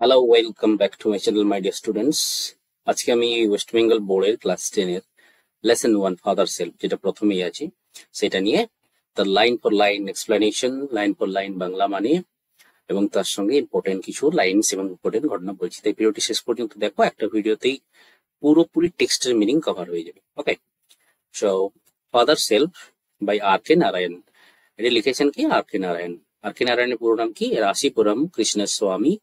Hello, welcome back to my channel my dear students. আজকে আমি West Bengal বোর্ডের class 10 এর লেসন 1 ফাদার সেলফ, যেটা প্রথমেই আছে, সেটা নিয়ে তার line for line explanation, line for line Bangla মানে এবং তার সঙ্গে ইম্পর্টেন্ট কিছু লাইনস এবং ইম্পর্টেন্ট ঘটনা বলছি। তাই ভিডিওটি শেষ পর্যন্ত দেখো, একটা ভিডিওতেই পুরোপুরি টেক্সটের মিনিং কভার হয়ে যাবে। ওকে, so father self by R K Narayan. এটা লিখেছেন কি? আর কে নারায়ণ। আর কে নারায়ণের পুরো নাম কি? রাশিপুরম কৃষ্ণস্বামী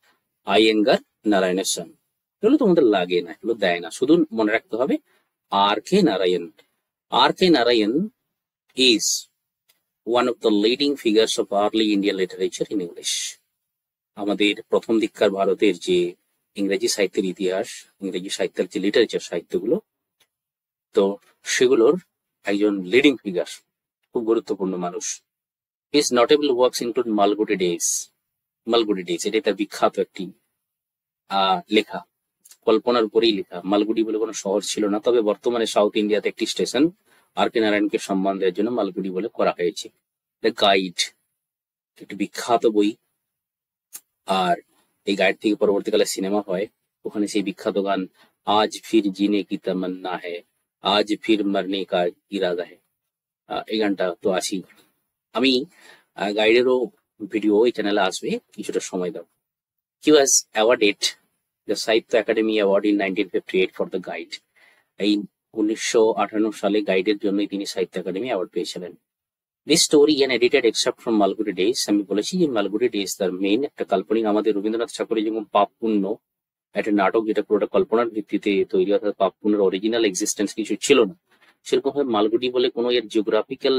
আইয়েঙ্গার নারায়ণের স্বামী। এগুলো তোমাদের লাগে না, এগুলো দেয় না, শুধু মনে রাখতে হবে R K Narayan. R K Narayan is one of the leading figures of early Indian literature in English. আমাদের প্রথম দিককার ভারতের যে ইংরেজি সাহিত্যের ইতিহাস, ইংরেজি সাহিত্যের যে লিটারেচার সাহিত্যগুলো, তো সেগুলোর একজন লিডিং ফিগার, খুব গুরুত্বপূর্ণ মানুষ। His notable works include Malgudi days. Malgudi days এটা তার বিখ্যাত একটি লেখা, কল্পনার উপরেই লেখা। মালগুডি বলে কোনো শহর ছিল না, তবে বর্তমানে সাউথ ইন্ডিয়াতে একটি স্টেশন আর কে নারায়ণকে সম্মান দেওয়ার জন্য মালগুডি বলে করা হয়েছে। দ্য গাইড একটি বিখ্যাত বই, আর এই গাইড থেকে পরবর্তীকালে সিনেমা হয়। ওখানে সেই বিখ্যাত গান আজ ফির জিনে কি তমন্না হ্যায়, আজ ফির মরনে কা ইরাদা হ্যায়, এই গানটা তো আছি। আমি গাইডেরও ভিডিও এই চ্যানেলে আসবে, কিছুটা সময় দাও। He was awarded the Sahitya Akademi award in 1958 for the guide. এই 1958 সালে গাইডের জন্যই তিনি সাহিত্য একাডেমি অ্যাওয়ার্ড পেয়েছিলেন। This story an edited extract from Malgudi days. আমি বলেছি যে মালগুডি ডেজ তার মেইন একটা কাল্পনিক, আমাদের রবীন্দ্রনাথ ঠাকুরের যেমন পাপ পুণ্য একটা নাটক, যেটা পুরোটা কল্পনার ভিত্তিতে তৈরি, অর্থাৎ পাপ পুণ্যের অরিজিনাল এক্সিস্টেন্স কিছু ছিল না, সেরকম ভাবে মালগুডি বলে কোনো এর জিওগ্রাফিক্যাল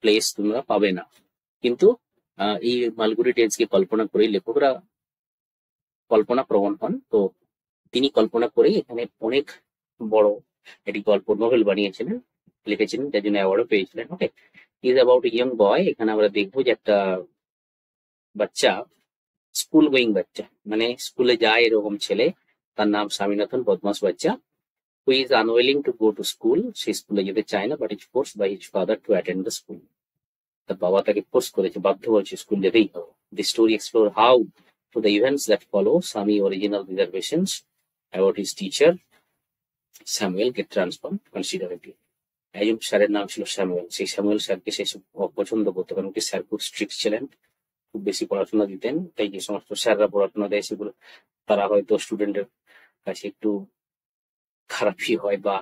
প্লেস তোমরা পাবে না। কিন্তু এই মালগুডি ডেজকে কল্পনা করে লেখকরা কল্পনা প্রবণ হন। তো তিনি কল্পনা করে এখানে অনেক বড় একটি গল্প নোভেল বানিয়েছিলেন, লিখেছিলেন, যার জন্য অ্যাওয়ার্ডও পেয়েছিলেন। ওকে, ইজ অ্যাবাউট ইয়ং বয়। এখানে আমরা দেখবো যে একটা বাচ্চা, স্কুল গোয়িং বাচ্চা, মানে স্কুলে যায় এরকম ছেলে, তার নাম স্বামীনাথন, বদমাস বাচ্চা, who is unwilling to go to school. সে স্কুলে যেতে চায় না, but is force by his father to attend the school. তার বাবা তাকে ফোর্স করেছে, বাধ্য করেছে, স্কুল যেতেই হবে। The story explore how to the events that follow Sami original reservations about his teacher Samuel get transformed considerably. একজন স্যারের নাম ছিল স্যামুয়েল, সেই স্যামুয়েল স্যারকে সে অপছন্দ করতো, কারণ কি স্যার খুব স্ট্রিক্ট ছিলেন, খুব বেশি পড়াশোনা দিতেন। তাই যে সমস্ত স্যাররা পড়াশোনা দেয় সেগুলো তারা হয়তো স্টুডেন্টের কাছে একটু খারাপই হয়, বা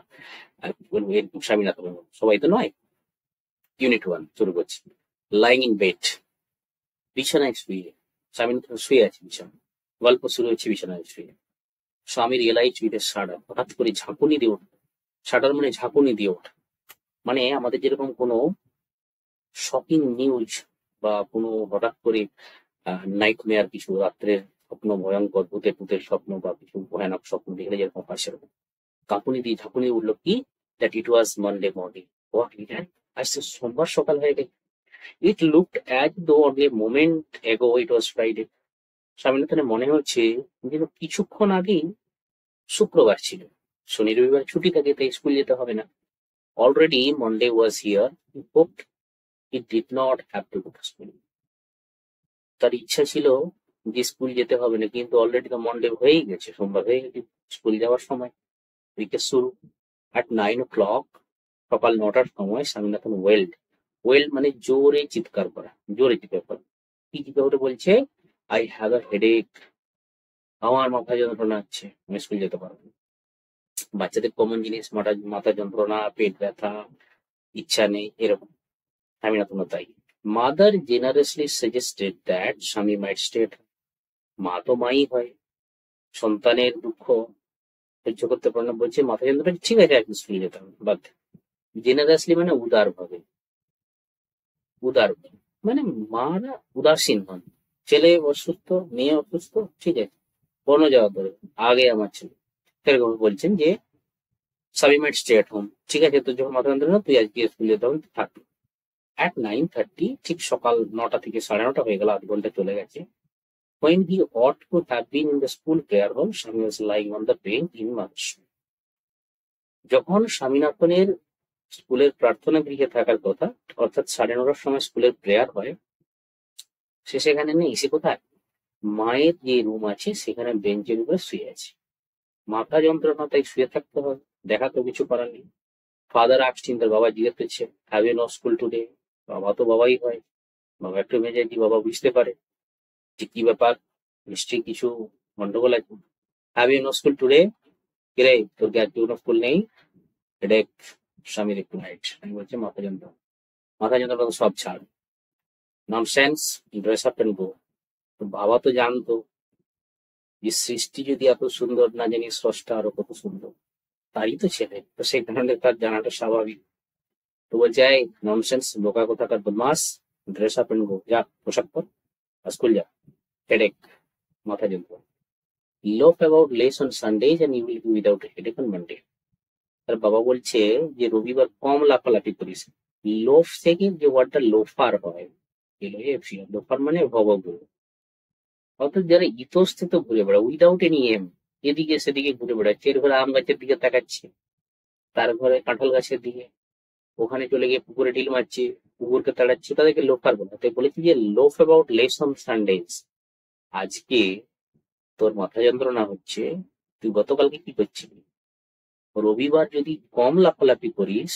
বলবো এরকম স্বামীনাথন সবাই তো নয়। ইউনিট 1 শুরু করছি। লাইং ইন বেড, বিছানায় শুয়ে, স্বামীনাথন শুয়ে আছে বিছানায়, গল্প শুরু হচ্ছে বিছানায় শুয়ে। স্বামী রিয়েলাইজ উইথ এ শাডার, হঠাৎ করে ঝাঁকুনি দিয়ে ওঠে। শাডার মানে ঝাঁকুনি দিয়ে ওঠে, মানে আমাদের যেরকম কোনো শকিং নিউজ বা কোনো হঠাৎ করে নাইট মেয়ার, কিছু রাত্রের স্বপ্ন, ভয়ঙ্কর ভূতের ভূতের স্বপ্ন বা কিছু ভয়ানক স্বপ্ন দেখলে যেরকম হয়, সেরকম কাঁপুনি দিয়ে ঝাঁকুনি উঠলো। কি? That it was Monday morning. What it had, আজ তো সোমবার সকাল হয়ে গেছে। It looked as though only a moment এগো ইট ওয়াজ ফ্রাইডে। স্বামীনাথনের মনে হচ্ছে যেন কিছুক্ষণ আগেই শুক্রবার ছিল, শনি রবিবার ছুটি থাকে, তাই স্কুল যেতে হবে না। Already Monday was here, he hopped he did not have to go to school. তার ইচ্ছা ছিল যে স্কুল যেতে হবে না, কিন্তু অলরেডি তো মন্ডে হয়েই গেছে, সোমবার হয়ে গেছে, স্কুল যাওয়ার সময়, উইকের শুরু। অ্যাট 9 o'clock, সকাল 9টার সময় স্বামীনাথন ওয়েল্ড। ওয়েল্ড মানে জোরে চিৎকার করা, জোরে চিৎকার করা। কি চিৎকার করে বলছে? আই হ্যাভ আ হেডেক, আমার মাথা যন্ত্রণা হচ্ছে, আমি স্কুল যেতে পারবো না। বাচ্চাদের কমন জিনিস, মাথা যন্ত্রণা, পেট ব্যথা, ইচ্ছা নেই, এরকম। স্বামীনাথন তাই। মাদার জেনারেসলি সাজেস্টেড দ্যাট স্বামী মাইট স্টে। মা তো মাই হয়, সন্তানের দুঃখ সহ্য করতে পারে না, বলছে মাথা যন্ত্রণা ঠিক আছে, একদিন স্কুলে যেতে হবে, বাদ। জেনারেসলি মানে উদার ভাবে, উদার মানে মারা উদাসীন হন। ছেলে অসুস্থ, মেয়ে অসুস্থ, ঠিক আছে, কোনো যাওয়া ধরে আগে আমার ছেলে, সেরকম বলছেন যে স্বামী মাইট স্টে এট হোম, ঠিক আছে, তোর যখন মাথা যন্ত্রণা তুই আজকে স্কুলে যেতে হবে, থাকবি। অ্যাট 9:30, ঠিক সকাল 9টা থেকে 9:30 হয়ে গেল, আধ ঘন্টা চলে গেছে। When he ought to have been in the school prayer hall, Swami was lying on the bench in Mother's room. যখন স্বামীনাথনের স্কুলের প্রার্থনা গৃহে থাকার কথা, অর্থাৎ 9:30টার সময় স্কুলের প্রেয়ার হয়, সে সেখানে নেই। সে কোথায়? মায়ের যে রুম আছে সেখানে বেঞ্চের উপরে শুয়ে আছে, মাথা যন্ত্রণা, তাই শুয়ে থাকতে হবে, দেখা তো কিছু করার নেই। ফাদার আসছেন, তার বাবা জিজ্ঞেস করছে have you no school today. বাবা তো বাবাই হয়, বাবা একটু মেজাজি, বাবা বুঝতে পারে যে কি ব্যাপার, নিশ্চয়ই কিছু গন্ডগোল আছে। Have you no school today, কিরে তোর কি আজকে কোনো স্কুল নেই? হেডেক, স্বামী রিপ্লাইড। আমি বলছি মাথা যন্ত্রণা, মাথা যন্ত্রণা তো সব ছাড়, nonsense, dress up and go. তো বাবা তো জানতো যে সৃষ্টি যদি এত সুন্দর, না জানি স্রষ্টা আরো কত সুন্দর, তারই তো ছেলে, তো সেই কারণে তার জানাটা স্বাভাবিক। তো বলছে এই ননসেন্স, বোকা কোথাকার বদমাস, ড্রেস আপ এন্ড গো, যা পোশাক পর স্কুল যা, হেডেক, মাথা যন্ত্রণা। Loaf about less on Sundays and you will be without headache on Monday. তার বাবা বলছে যে রবিবার কম লাফালাফি করিস। লোফ থেকে যে ওয়ার্ডটা লোফার হয়, লোফার মানে ভবঘুরে, অর্থাৎ যারা ইতস্তত ঘুরে বেড়ায় উইদাউট এনি এম, এদিকে সেদিকে ঘুরে বেড়াচ্ছে, এর ঘরে আম গাছের দিকে তাকাচ্ছে, তার ঘরে কাঁঠাল গাছের দিকে, ওখানে চলে গিয়ে পুকুরে ঢিল মারছে, কুকুরকে তাড়াচ্ছে, তাদেরকে লোফার বলে। তাই বলেছি যে loaf about less on Sundays. আজকে তোর মাথা যন্ত্রণা হচ্ছে, তুই গতকালকে কি করছিলি? রবিবার যদি কম লাফালাফি করিস,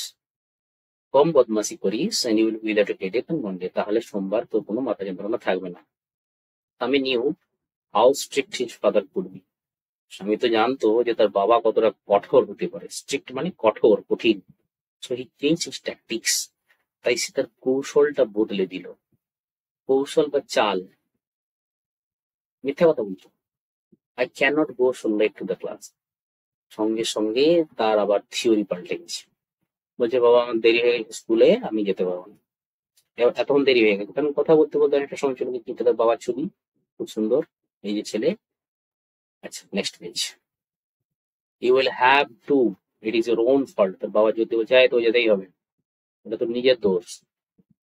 কম বদমাশি করিস, and you will be without a headache on Monday, তাহলে সোমবার তোর কোনো মাথা যন্ত্রণা থাকবে না। আমি new how strict his father could be. স্বামী তো জানতো যে তার বাবা কতটা কঠোর হতে পারে, স্ট্রিক্ট মানে কঠোর, কঠিন। So he change his tactics, তাই সে তার কৌশলটা বদলে দিল। কৌশল বা চাল, মিথ্যা কথা বলছো, I can not go so late to the class. সঙ্গে সঙ্গে তার আবার থিওরি পাল্টে গেছে। বলছে বাবা আমার দেরি হয়ে গেছে স্কুলে, আমি যেতে পারবো না। এতক্ষণ দেরি হয়ে গেছে, কারণ কথা বলতে বলতে অনেকটা সময় চলে গেছে। তার বাবার ছবি খুব সুন্দর, এই যে ছেলে। আচ্ছা next page. You will have to, it is your own fault. তার বাবা যদি চায় তো যেতেই হবে, এটা তোর নিজের দোষ।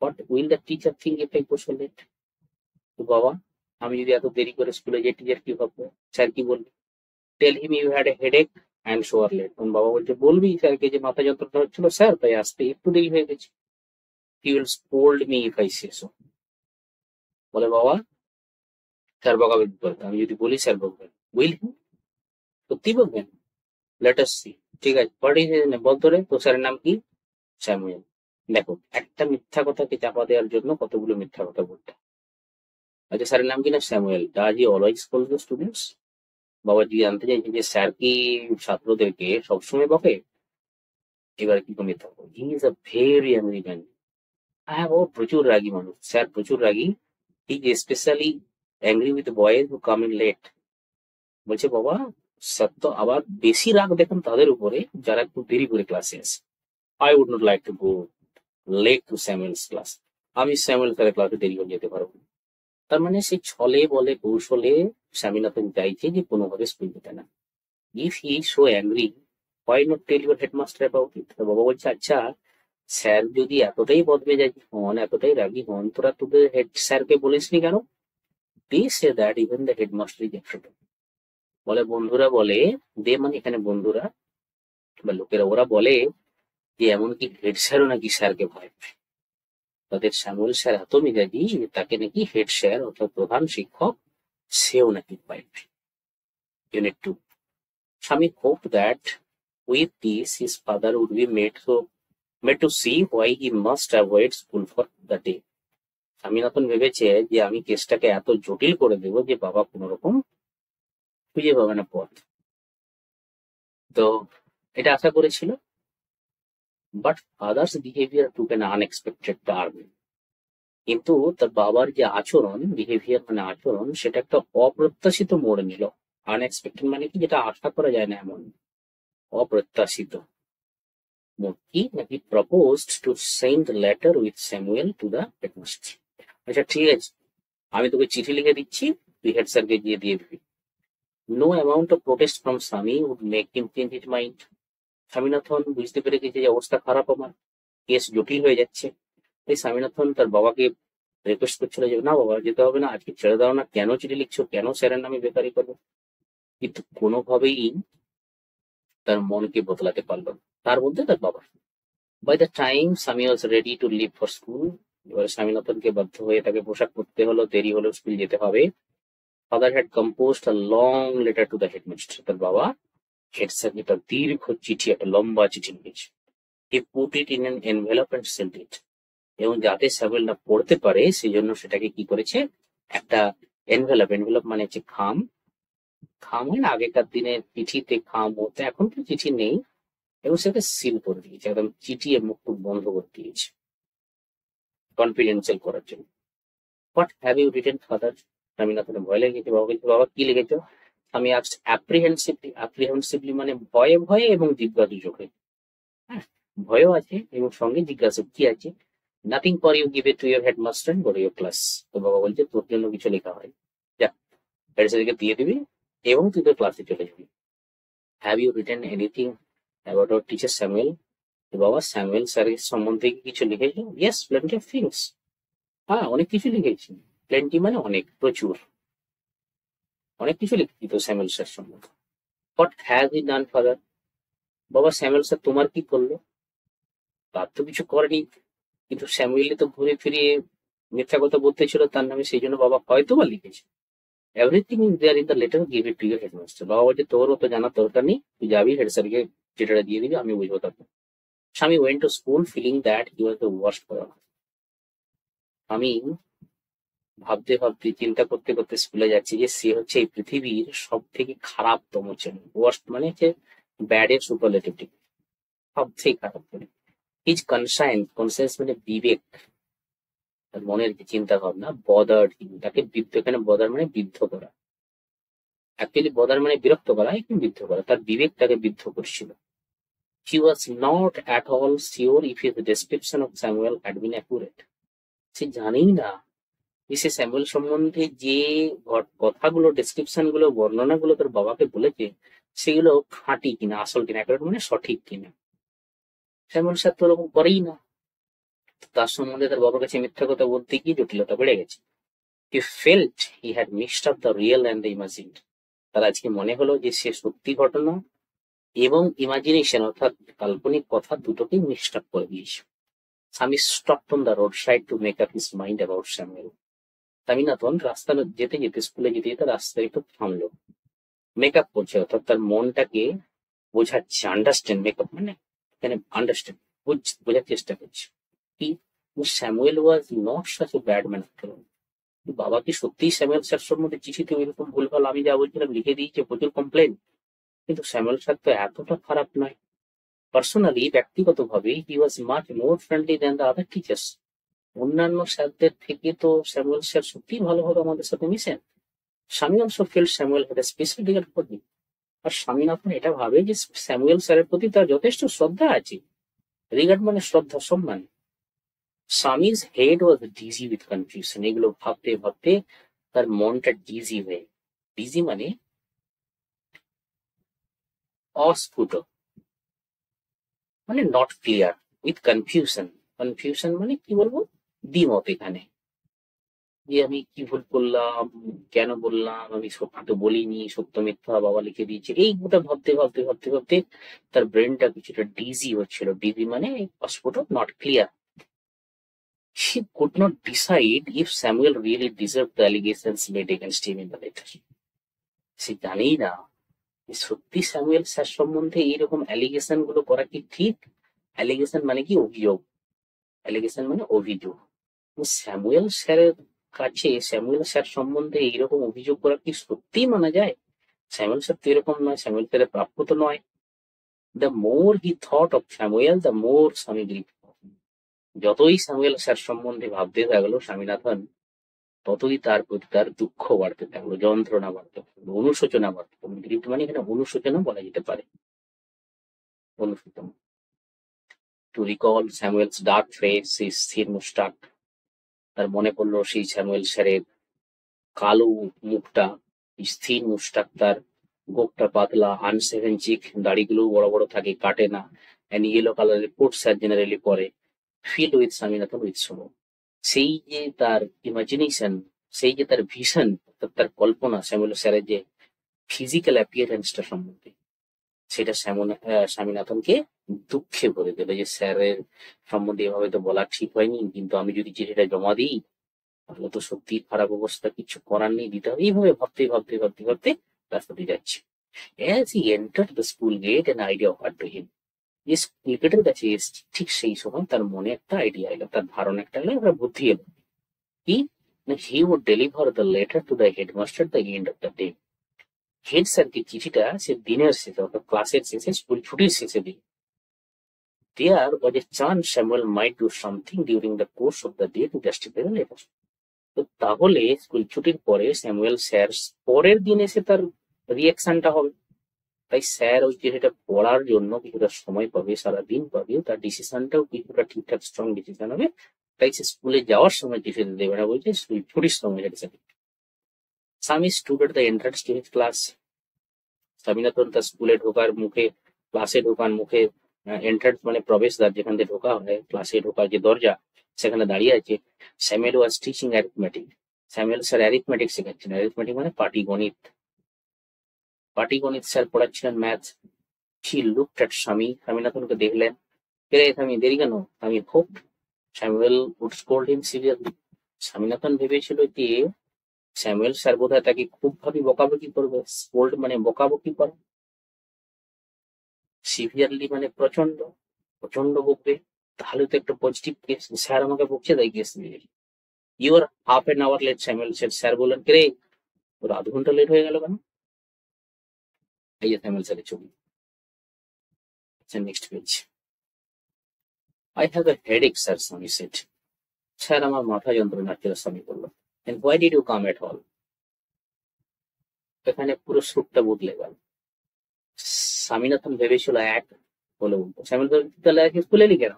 But will the teacher think if I go so late? তো বাবা, আমি যদি এত দেরি করে স্কুলে যাই, টিচার কি ভাববে, স্যার কি বলবে? Tell him you had a headache and so are late. তখন বাবা বলছে বলবি স্যারকে যে মাথা যন্ত্রণা হচ্ছিল স্যার, তাই আসতে একটু দেরি হয়ে গেছে। He will scold me if I say so. বলে বাবা স্যার বকাবে কি করে? আমি যদি বলি স্যার বকবেন। উইল হি, সত্যি বকবেন? Let us see. ঠিক আছে, হোয়াট ইজ হিজ নেম, বল তো রে, তো স্যারের নাম কি? স্যামুয়েল। দেখো, একটা মিথ্যা কথাকে চাপা দেওয়ার জন্য কতগুলো মিথ্যা কথা বলতে হয়। আচ্ছা স্যারের নাম কি? না Samuel. Does he always school the students? বাবা যদি জানতে চাইছে যে স্যার কি ছাত্রদেরকে সবসময় বকে, এবার কি করে মিথ্যা বলবো? He is a very angry man. হ্যাঁ, ও প্রচুর রাগী মানুষ, স্যার প্রচুর রাগী। He is specially angry with boys who come in late. বলছে বাবা স্যার তো আবার বেশি রাগ দেখেন তাদের উপরে যারা একটু দেরি করে ক্লাসে আসে। I would not like to go late to Samuel's class. আমি স্যামুয়েল স্যারের ক্লাসে দেরি করে যেতে পারবো না। তার মানে সেই ছলে বলে কৌশলে স্বামীনাথন চাইছে যে কোনোভাবে স্কুল যেতে না। If he so angry, why not tell your headmaster about it? বাবা বলছে আচ্ছা স্যার যদি এতটাই বদমেজাজি হন, এতটাই রাগী হন, তোরা তোদের হেড স্যারকে বলিসনি কেন? They say that even the headmaster is afraid. বলে বন্ধুরা বলে, দে মানে এখানে বন্ধুরা বা লোকেরা, ওরা বলে যে এমনকি হেড স্যারও নাকি স্যারকে ভয় পায়। তাদের শ্যামল স্যার এত মেজাজি যে তাকে নাকি হেড স্যার অর্থাৎ প্রধান শিক্ষক সেও নাকি ভয় পায়। Unit 2, Swami hoped that with this his father would be made to see why he must avoid school for the day. Swaminathan ভেবেছে যে আমি কেসটাকে এত জটিল করে দেবো যে বাবা কোনো রকম খুঁজে পাবে না পথ। তো এটা আশা করেছিল। But father's behaviour took an unexpected turn. কিন্তু তার বাবার যে আচরণ, বিহেভিয়ার মানে আচরণ, সেটা একটা অপ্রত্যাশিত মোড় নিল। আনএক্সপেক্টেড মানে কি, যেটা আশা করা যায় না এমন, অপ্রত্যাশিত মোড়। কি নাকি proposed to send letter with Samuel two the headmaster. আচ্ছা ঠিক আছে, আমি তোকে চিঠি লিখে দিচ্ছি, তুই হেড স্যারকে গিয়ে দিয়ে দিবি। No amount of protest from Swami would make him change his mind. Swaminathan বুঝতে পেরে গেছে যে অবস্থা খারাপ, আমার কেস জটিল হয়ে যাচ্ছে। তাই স্বামীনাথন তার বাবাকে রিকোয়েস্ট করছিল যে না বাবা যেতে হবে না, আজকে ছেড়ে দাও না, কেন চিঠি লিখছো, কেন স্যারের নামে বেকারি করবো। কিন্তু কোনোভাবেই তার মনকে বদলাতে পারলো না, তার মধ্যে তার বাবা। By the time Swami was ready to leave for school, এবারে স্বামীনাথনকে বাধ্য হয়ে তাকে পোশাক পরতে হলো, দেরি হলো, স্কুল যেতে হবে। Father had composed a long letter to the headmaster. তার বাবা হেড স্যারকে একটা দীর্ঘ চিঠি, একটা লম্বা চিঠি লিখেছে। He put it in an envelope and sent it. এবং যাতে স্যামুয়েল পড়তে পারে সেই জন্য সেটাকে কি করেছে, একটা এনভেলপ মানে হচ্ছে খাম হয় না, আগেকার দিনের চিঠিতে খাম হতো, এখন তো চিঠি নেই, এবং সেটা সিল করে দিয়েছে, একদম চিঠি এর মুখ বন্ধ করে দিয়েছে কনফিডেন্সিয়াল করার জন্য। What have you written father? আমি না তোর ভয় লেগেছে। বাবা বলছে, বাবা কি লিখেছো? আমি আজকে অ্যাপ্রিহেন্সিভলি মানে ভয়ে ভয়ে এবং জিজ্ঞাসু চোখে। হ্যাঁ, ভয়ও আছে এবং সঙ্গে জিজ্ঞাসা কি আছে। Nothing for you, give it to your headmaster and go to your class. তো বাবা বলছে তোর জন্য কিছু লেখা হয়, যা হেড স্যারকে দিয়ে দিবি এবং তুই তোর ক্লাসে চলে যাবি। Have you written anything about our teacher Samuel? বাবা স্যামুয়েল স্যারের সম্বন্ধে কি কিছু লিখেছো? Yes, plenty of things. হ্যাঁ, অনেক কিছু লিখেছি। প্লেন্টি মানে অনেক, প্রচুর, অনেক কিছু লিখেছি তো স্যামুয়েল স্যার সম্বন্ধে। What has he done father? বাবা স্যামুয়েল স্যার তোমার কি করলো? তার তো কিছু করেনি, কিন্তু স্যামুয়েলে তো ঘুরে ফিরিয়ে মিথ্যা কথা বলতে ছিল তার নামে, সেই জন্য বাবা হয়তো বা লিখেছে। Everything is there in the letter, give it to your headmaster. বাবা বলছে তোরও তো জানার দরকার নেই, তুই যাবি হেড স্যারকে চিঠিটা দিয়ে দিবি, আমি বুঝবো তারপর। Swami went to school feeling that he was the worst for. আমি ভাবতে ভাবতে চিন্তা করতে করতে স্কুলে যাচ্ছি যে সে হচ্ছে এই পৃথিবীর সব থেকে খারাপতম ছেলে। ওয়ার্স্ট মানে হচ্ছে ব্যাড এর সুপারলেটিভ ডিগ্রি, সব থেকে খারাপ করে। হিজ কনসায়েন্স মানে বিবেক, তার মনের যে চিন্তা ভাবনা, বদার তাকে এখানে বদার মানে বিদ্ধ করা, অ্যাকচুয়ালি বদার মানে বিরক্ত করা, এখানে বিদ্ধ করা, তার বিবেক তাকে বিদ্ধ করছিল। She was not at all sure if his description of Samuel had been accurate. সে জানেই না যে সে স্যামুয়েল সম্বন্ধে যে কথাগুলো, ডেসক্রিপশন গুলো, বর্ণনা গুলো তার বাবাকে বলেছে সেগুলো খাঁটি কিনা, আসল কিনা, অ্যাকুরেট মানে সঠিক কিনা। স্যামুয়েল স্যার তো ওরকম করেই না, তার সম্বন্ধে তার বাবার কাছে মিথ্যা কথা বলতে গিয়ে জটিলতা বেড়ে গেছে। He felt he had mixed up the real and the imagined. তার আজকে মনে হলো যে সে সত্যি ঘটনা এবং ইমাজিনেশন অর্থাৎ কাল্পনিক কথা দুটোকেই মিক্সড আপ করে দিয়েছে। স্বামী stopped on the road side to make up his mind about Samuel. Swaminathan রাস্তা যেতে যেতে, স্কুলে যেতে যেতে রাস্তায় একটু থামলো, মেকআপ করছে অর্থাৎ তার মনটাকে বোঝাচ্ছে। আন্ডারস্ট্যান্ড, মেকআপ মানে এখানে আন্ডারস্ট্যান্ড, বোঝার চেষ্টা করছে কি Samuel was not such a bad man after all. বাবা কি সত্যিই স্যামুয়েল স্যার সম্বন্ধে চিঠিতে এরকম ভুলভাল আমি যা বলছিলাম লিখে দিয়েছে, প্রচুর কমপ্লেন, কিন্তু স্যামুয়েল স্যার তো এতটা খারাপ নয়। পার্সোনালি, ব্যক্তিগতভাবে he was much more friendly than the other teachers. অন্যান্য স্যারদের থেকে তো স্যামুয়েল স্যার সত্যিই ভালোভাবে আমাদের সাথে মিশেন। Swami also felt Samuel had a special regard for him. আর স্বামীনাথন এটা ভাবে যে স্যামুয়েল স্যারের প্রতি তার যথেষ্ট শ্রদ্ধা আছে। রিগার্ড মানে শ্রদ্ধা, সম্মান। Swami's head was dizzy with confusion. এগুলো ভাবতে ভাবতে তার মনটা ডিজি হয়ে, ডিজি মানে অস্ফুট, মানে not clear, with confusion. Confusion মানে কি বলবো, দ্বিমত। এখানে যে আমি কি ভুল করলাম, কেন বললাম, আমি সত্য তো বলিনি, সত্য মিথ্যা বাবা লিখে দিয়েছে, এইটা ভাবতে ভাবতে ভাবতে ভাবতে তার ব্রেনটা কিছুটা ডিজি হচ্ছিল। ডিজি মানে অস্ফুট, not clear. She could not decide if Samuel really deserved the allegations made against him in the letter. সে জানেই না সত্যি স্যামুয়েল স্যার সম্বন্ধে এইরকম অ্যালিগেশন গুলো করা কি ঠিক। অ্যালিগেশন মানে কি অভিযোগ, অ্যালিগেশন মানে অভিযোগ। স্যামুয়েল স্যারের কাছে স্যামুয়েল স্যার সম্বন্ধে এইরকম অভিযোগ করা কি সত্যি মানা যায়? স্যামুয়েল স্যার তো এরকম নয়, স্যামুয়েল স্যারের প্রাপ্য তো নয়। The more he thought of Samuel the more স্বামী গ্রিভ। যতই স্যামুয়েল স্যার সম্বন্ধে ভাবতে থাকলো স্বামীনাথন, ততই তার প্রতি তার দুঃখ বাড়তে থাকলো, যন্ত্রণা বাড়তে থাকলো, অনুশোচনা বাড়তে থাকলো। গ্রিভ মানে এখানে অনুশোচনা বলা যেতে পারে, অনুশোচনা। To recall Samuel's dark face, সেই স্থির মুস্টাক, তার মনে পড়লো সেই স্যামুয়েল স্যারের কালো মুখটা, স্থির মুস্টাক, তার গোপটা পাতলা, আনসেভেন চিক, দাড়িগুলো বড় বড় থাকে, কাটে না, এন্ড ইয়েলো কালারের কোট স্যার জেনারেলি পরে। Fill with Swaminathan with sorrow. সেই যে তার ইমাজিনেশন, সেই যে তার ভিশন, তার কল্পনা স্যামুয়েল স্যারের যে ফিজিক্যাল অ্যাপিয়ারেন্সটা সম্বন্ধে, সেটা স্বামীনাথনকে দুঃখে ভরে দিল যে স্যারের সম্বন্ধে এভাবে তো বলা ঠিক হয়নি, কিন্তু আমি যদি চিঠিটা জমা দিই তাহলে তো সত্যি খারাপ অবস্থা, কিছু করার নেই, দিতে হবে। এইভাবে ভাবতে ভাবতে ভাবতে ভাবতে রাস্তাতে যাচ্ছে। As he entered the school gate, an idea occurred to him. যে স্কুল গেটের কাছে এসেছি, ঠিক সেই সময় তার মনে একটা আইডিয়া এলো, তার ধারণা একটা এলো, একটা বুদ্ধি এলো। কি না, he would deliver the letter to the headmaster the end of the day. Head স্যারকে চিঠিটা সে দিনের শেষে, অর্থাৎ ক্লাসের শেষে, স্কুল ছুটির শেষে দিই। There was a chance Samuel might do something during the course of the day to justify the letter. তো তাহলে স্কুল ছুটির পরে স্যামুয়েল স্যার পরের দিন এসে তার রিয়াকশনটা হবে। তাই স্যার ওই চিঠিটা পড়ার জন্য কিছুটা সময় পাবে, সারাদিন পাবে, তার ডিসিশনটাও কিছুটা ঠিকঠাক স্ট্রং ডিসিশন হবে। তাই সে স্কুলে যাওয়ার সময় চিঠিটা দেবে না, বলছে স্কুল ছুটির সময় যেটা। Swami stood at the entrance to his class. Swaminathan তার স্কুলে ঢোকার মুখে, ক্লাসে ঢোকার মুখে, এন্ট্রান্স মানে প্রবেশদ্বার, যেখান থেকে ঢোকা হয়, ক্লাসে ঢোকার যে দরজা, সেখানে দাঁড়িয়ে আছে। Samuel was teaching arithmetic. Samuel sir arithmetic শেখাচ্ছেন। অ্যারিথমেটিক মানে পাটিগণিত। পাটিগণিত স্যার পড়াচ্ছিলেন math. He looked at Swami. স্বামীনাথনকে দেখলেন। রে স্বামী, দেরি কেন? আমি hope Samuel would scold him severely. Swaminathan ভেবেছিল যে স্যামুয়েল স্যার বোধহয় তাকে খুব ভাবে বকাবকি করবে। স্কোল্ড মানে বকাবকি করা, সিভিয়ারলি মানে প্রচন্ড, প্রচন্ড বকবে। তাহলে তো একটা পজিটিভ কেস, স্যার আমাকে বকছে তাই কেস নিয়ে। Your half an hour late Samuel said. Sir বললেন, কে রে, তোর আধ ঘন্টা লেট হয়ে গেল কেন? এই যে স্যামুয়েল স্যারের ছবি। আচ্ছা, next page. I have a headache sir, Swami said. Sir আমার মাথা যন্ত্রণা হচ্ছিল, স্বামী বললো। And why did you come at all? এখানে পুরো সুরটা বদলে গেল। স্বামীনাথন ভেবেছিল এক, বলে উল্টো। স্যামুয়েল তাহলে স্কুলে এলি কেন?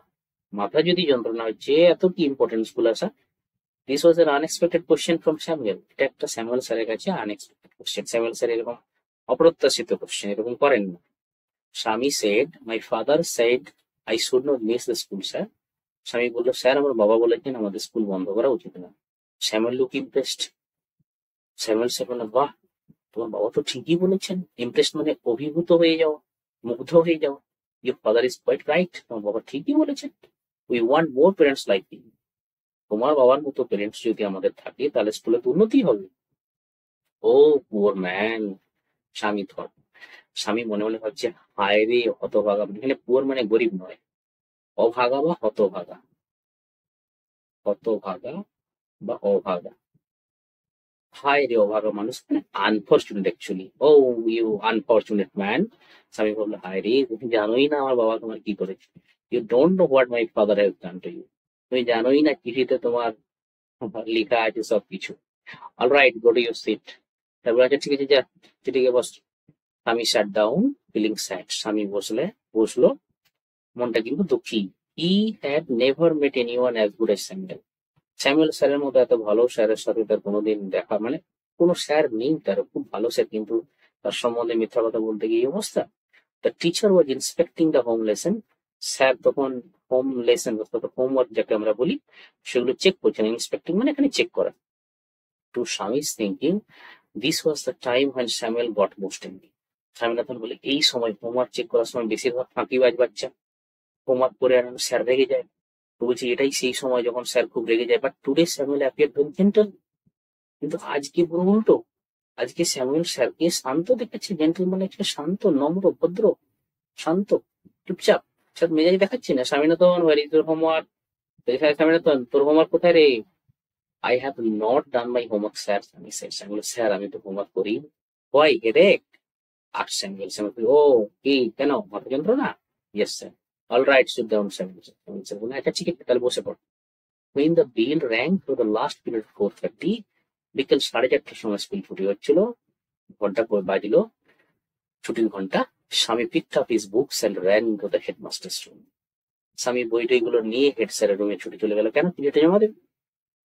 মাথা যদি যন্ত্রণা হচ্ছে, এত কি ইম্পর্টেন্ট স্কুল আসা? This was an unexpected question from Samuel. এটা একটা স্যামুয়েল স্যারের কাছে আনএক্সপেক্টেড কোশ্চেন। স্যামুয়েল স্যার এরকম অপ্রত্যাশিত কোশ্চেন এরকম করেন না। Swami said, my father said I should not miss the school sir. Swami বললো, স্যার আমার বাবা বলেছেন আমাদের স্কুল বন্ধ করা উচিত না। Samuel look impressed. Samuel sir বললেন, বাহ, তোমার বাবা তো ঠিকই বলেছেন। ইমপ্রেসড মানে অভিভূত হয়ে যাওয়া, মুগ্ধ হয়ে যাওয়া। Your father is quite right. তোমার বাবা ঠিকই বলেছেন। We want more parents like you. তোমার বাবার মতো প্যারেন্টস যদি আমাদের থাকে, তাহলে স্কুলে তো উন্নতি হবে। ও পুয়ার ম্যান, স্বামী থট। স্বামী মনে মনে ভাবছে, হায় রে হতভাগা। এখানে পুয়ার মানে গরিব নয়, অভাগা বা হতভাগা। হতভাগা বা অভাগা। হায় রে অভাগা মানুষ, মানে unfortunate actually. Oh you unfortunate man. Swami বললো, হায় রে, তুমি জানোই না আমার বাবা তোমার কি করেছে। You don't know what my father has done to you. তুমি জানোই না চিঠিতে তোমার লেখা আছে সবকিছু। Alright, go to your seat. তারপর আচ্ছা ঠিক আছে, যা চিঠিকে বস। স্বামী স্যাট ডাউন ফিলিং স্যাড। স্বামী বসলো, মনটা কিন্তু দুঃখী। He had never mate anyone as good as Samuel. Samuel স্যারের মতো এত ভালো স্যারের সাথে তার কোনোদিন দেখা, মানে কোনো স্যার নেই তার, খুব ভালো স্যার, কিন্তু তার সম্বন্ধে মিথ্যা কথা বলতে গিয়ে এই অবস্থা। The teacher was inspecting the home lesson. Sir তখন হোম লেসন অর্থাৎ হোমওয়ার্ক যাকে আমরা বলি, সেগুলো চেক করছেন। ইন্সপেক্টিং মানে এখানে চেক করা। To Swami's thinking, this was the time when Samuel got most angry. Swaminathan বলে, এই সময় হোমওয়ার্ক চেক করার সময় বেশিরভাগ ফাঁকিবাজ বাচ্চা হোমওয়ার্ক করে আর স্যার রেগে যায়। তো বলছি, এটাই সেই সময় যখন স্যার খুব রেগে যায়। But today Samuel appeared very gentle. কিন্তু আজকে পুরো উল্টো। আজকে স্যামুয়েল স্যারকে শান্ত দেখাচ্ছে, জেন্টল মানে হচ্ছে শান্ত, নম্র, ভদ্র, শান্ত, চুপচাপ। স্যার মেজাজ দেখাচ্ছে না। স্বামীনাথন, ওয়ার ইজ তোর হোমওয়ার্ক? স্বামীনাথন, তোর হোমওয়ার্ক কোথায় রে? I have not done my homework sir. আমি স্যার, স্যার আমি তো হোমওয়ার্ক করি। Why headache? আর স্যামুয়েল ও কি, কেন মাথা যন্ত্রণা? Yes sir. All right, sit down. Samuel sir বলে, আচ্ছা ঠিক আছে, তাহলে বসে পড়। When the bell rang for the last period 4:30, বিকেল 4:30টার সময় স্কুল ছুটি হচ্ছিল, ঘন্টা বাজিল, ছুটির ঘন্টা। স্বামী picked up his books and ran into the headmaster's room. স্বামী বইটইগুলো নিয়ে হেড স্যারের রুমে ছুটি চলে গেল। কেন? চিঠিটা জমা দেবে।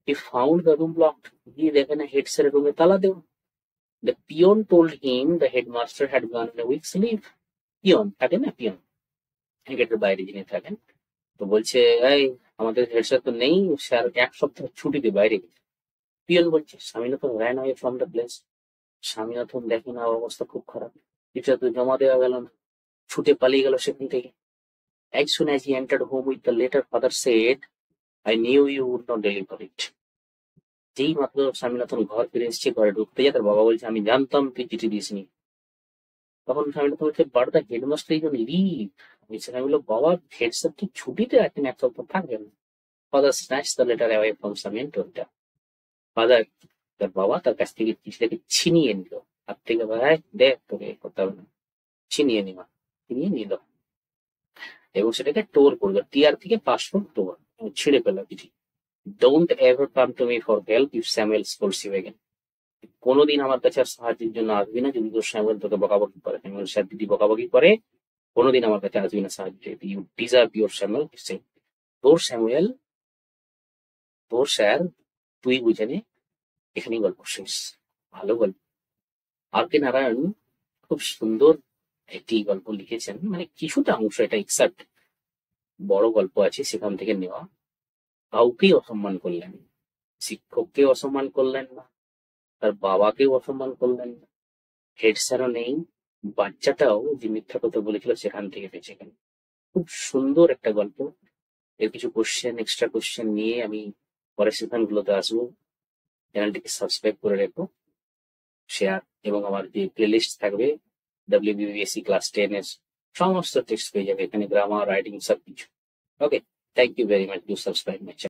He found the room locked. গিয়ে দেখে না হেড স্যারের রুমে তালা দেওয়া। The peon told him the headmaster had gone on a week's leave. Peon থাকে না, পিয়ন গেটের বাইরে যিনি থাকেন, তো বলছে, এই আমাদের হেড স্যার তো নেই, স্যার এক সপ্তাহ ছুটিতে বাইরে গেছে। পিয়ন বলছে, Swaminathan ran away from the place. Swaminathan দেখে না, অবস্থা খুব খারাপ, চিঠিটা তো জমা দেওয়া গেল না, ছুটে পালিয়ে গেল সেখান থেকে। As soon as he entered home with the letter, father said, I knew you would not deliver it. যেই মাত্র স্বামীনাথন ঘর ফিরে এসছে, ঘরে ঢুকতে যায় তার বাবা বলছে, আমি জানতাম তুই চিঠি দিসনি। তখন স্বামীনাথন বলছে, but the headmaster is on leave. আমি বললো, বাবা হেড স্যার তো ছুটিতে আছেন, এক সপ্তাহ থাকবেন। Father snatch the letter away from Swaminathan. Father, তার বাবা তার কাছ থেকে চিঠিটাকে ছিনিয়ে নিল হাত থেকে। ভাই দেখ, তোকে করতে হবে না। ছিনিয়ে নিবা, ছিনিয়ে নিল এবং সেটাকে টোর করলো, টিআর থেকে পাসপোর্ট টোর, ছিঁড়ে পেল চিঠি। Don't ever come to me for help if Samuel scolds you again. কোনোদিন আমার কাছে আর সাহায্যের জন্য আসবি না যদি তোর স্যামুয়েল তোকে বকাবকি করে। স্যামুয়েল স্যার যদি বকাবকি করে, কোনোদিন আমার কাছে আসবি না সাহায্য। You deserve your Samuel. তোর স্যামুয়েল, তোর স্যার, তুই বুঝে নে। এখানেই গল্প শেষ। ভালো গল্প। আর কে নারায়ণ খুব সুন্দর একটি গল্প লিখেছেন, মানে কিছুটা অংশ এটা এক্সাক্ট, বড় গল্প আছে সেখান থেকে নেওয়া। কাউকেই অসম্মান করলেন, শিক্ষককে অসম্মান করলেন না, তার বাবাকেও অসম্মান করলেন না, হেড স্যারও নেই, বাচ্চাটাও যে মিথ্যা কথা বলেছিল সেখান থেকে বেঁচে গেল। খুব সুন্দর একটা গল্প। এর কিছু কোশ্চেন, এক্সট্রা কোশ্চেন নিয়ে আমি পরের সেশনগুলোতে আসবো। চ্যানেলটিকে সাবস্ক্রাইব করে রেখো, শেয়ার, এবং আমার যে প্লেলিস্ট থাকবে WBBSC ক্লাস 10 এর সমস্ত টেক্সট পেয়ে যাবে এখানে, গ্রামার, রাইটিং সব কিছু। Okay, thank you very much, do subscribe my channel.